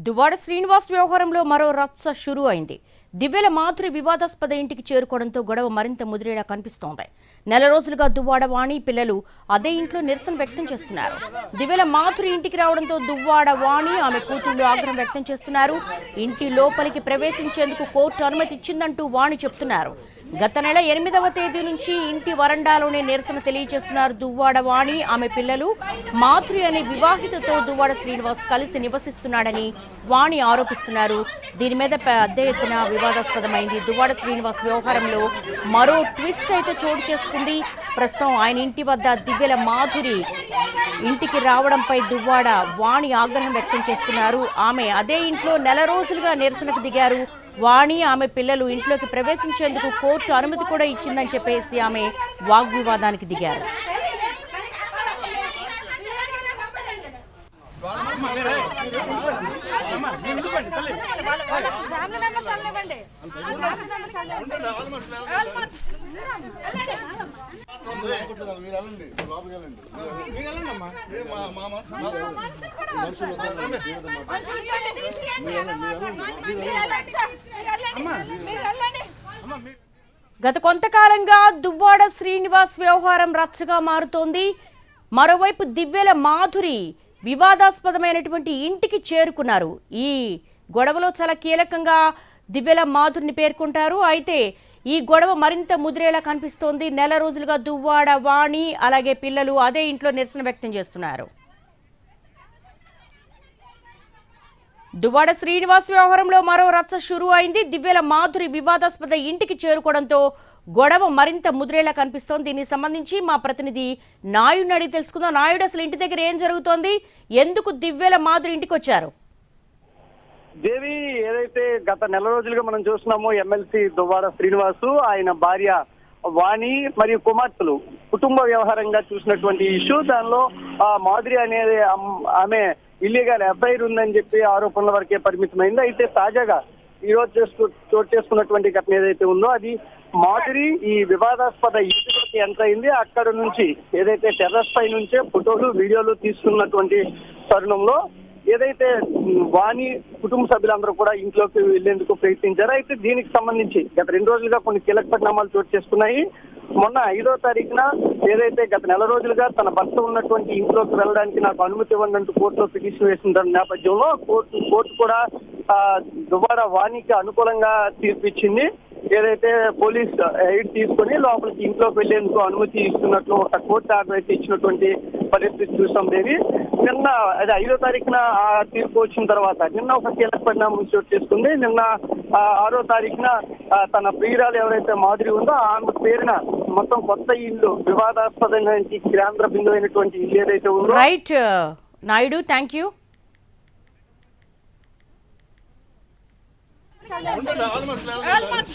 దువ్వాడ శ్రీనివాస్ వ్యవహారంలో మరో రచ్చ షురూ అయింది. దివ్యల మాధురి వివాదాస్పద ఇంటికి చేరుకోవడంతో గొడవ మరింత ముదిరేలా కనిపిస్తోంది. నెల రోజులుగా దువ్వాడ వాణి పిల్లలు అదే ఇంట్లో నిరసన వ్యక్తం చేస్తున్నారు. దివ్యల మాధురి ఇంటికి రావడంతో దువ్వాడ వాణి ఆమె కూతుళ్లు ఆగ్రహం వ్యక్తం చేస్తున్నారు. ఇంటి లోపలికి ప్రవేశించేందుకు కోర్టు అనుమతి ఇచ్చిందంటూ వాణి చెప్తున్నారు. గత నెల 8వ తేదీ నుంచి ఇంటి వరండాలోనే నిరసన తెలియజేస్తున్నారు దువ్వాడ వాణి ఆమె పిల్లలు. మాధురి అనే వివాహితతో దువ్వాడ శ్రీనివాస్ కలిసి నివసిస్తున్నాడని వాణి ఆరోపిస్తున్నారు. దీని మీద పెద్ద ఎత్తున వివాదాస్పదమైంది. దువ్వాడ శ్రీనివాస్ వ్యవహారంలో మరో ట్విస్ట్ అయితే చోటు చేసుకుంది. ప్రస్తుతం ఆయన ఇంటి వద్ద దివ్యల మాధురి ఇంటికి రావడంపై దువ్వాడ వాణి ఆగ్రహం వ్యక్తం చేస్తున్నారు. ఆమె అదే ఇంట్లో నెల రోజులుగా నిరసనకు దిగారు. వాణి ఆమె పిల్లలు ఇంట్లోకి ప్రవేశించేందుకు కోర్టు అనుమతి కూడా ఇచ్చిందని చెప్పేసి ఆమె వాగ్వివాదానికి దిగారు. గత కొంతకాలంగా దువ్వాడ శ్రీనివాస్ వ్యవహారం రచ్చగా మారుతోంది. మరోవైపు దివ్యల మాధురి వివాదాస్పదమైనటువంటి ఇంటికి చేరుకున్నారు. ఈ గొడవలో చాలా కీలకంగా దివ్యల మాధురిని పేర్కొంటారు. అయితే ఈ గొడవ మరింత ముదిరేలా కనిపిస్తోంది. నెల రోజులుగా దువ్వాడ వాణి అలాగే పిల్లలు అదే ఇంట్లో నిరసన వ్యక్తం చేస్తున్నారు. దువ్వాడ శ్రీనివాస్ వ్యవహారంలో మరో రచ్చ షురూ అయింది. దివ్యల మాధురి వివాదాస్పద ఇంటికి చేరుకోవడంతో గొడవ మరింత ముదిరేలా కనిపిస్తోంది. దీనికి సంబంధించి మా ప్రతినిధి నాయుడిని అడిగి తెలుసుకుందాం. నాయుడు, అసలు ఇంటి దగ్గర ఏం జరుగుతోంది? ఎందుకు దివ్యల మాధురి ఇంటికి వచ్చారు? దేవి, ఏదైతే గత నెల రోజులుగా మనం చూస్తున్నామో ఎమ్మెల్సీ దువ్వాడ శ్రీనివాసు ఆయన భార్య వాణి మరియు కుమార్తెలు కుటుంబ వ్యవహారంగా చూసినటువంటి ఇష్యూ. దానిలో మాధురి అనేది ఆమె ఇల్లీగల్ ఎఫ్ఐఆర్ ఉందని చెప్పి ఆరోపణల వరకే పరిమితమైంది. అయితే తాజాగా ఈ రోజు చోటు చేసుకున్నటువంటి ఘటన ఏదైతే ఉందో అది మాధురి ఈ వివాదాస్పద ఇంటికి ఎంటర్ అయింది. అక్కడ నుంచి ఏదైతే టెర్రస్ పై నుంచే ఫోటోలు వీడియోలు తీసుకున్నటువంటి తరుణంలో ఏదైతే వాణి కుటుంబ సభ్యులందరూ కూడా ఇంట్లోకి వెళ్లేందుకు ప్రయత్నించారు. అయితే దీనికి సంబంధించి గత 2 రోజులుగా కొన్ని కీలక పరిణామాలు చోటు చేసుకున్నాయి. మొన్న 5వ తారీఖున ఏదైతే గత నెల రోజులుగా తన భర్త ఉన్నటువంటి ఇంట్లోకి వెళ్ళడానికి నాకు అనుమతి ఇవ్వండి అంటూ కోర్టులో పిటిషన్ వేసిన నేపథ్యంలో కోర్టు కూడా దువ్వాడ వాణికి అనుకూలంగా తీర్పు ఇచ్చింది. ఏదైతే పోలీస్ ఎయిడ్ తీసుకుని లోపలికి ఇంట్లోకి వెళ్లేందుకు అనుమతి ఇస్తున్నట్లు ఒక కోర్టు ఆర్డర్ అయితే ఇచ్చినటువంటి పరిస్థితి చూసాం. దేవి, నిన్న అది 5వ తారీఖున ఆ తీర్పు వచ్చిన తర్వాత నిన్న ఒక కీలక పరిణామం చోటు చేసుకుంది. నిన్న 6వ తారీఖున తన ప్రియురాలు ఎవరైతే మాధురి ఉందో ఆమె పేరున మొత్తం కొత్త ఇల్లు వివాదాస్పదమైన కేంద్ర బిందువు అయినటువంటి ఇల్లు ఏదైతే ఉందో. Right Naidu, thank you. Almost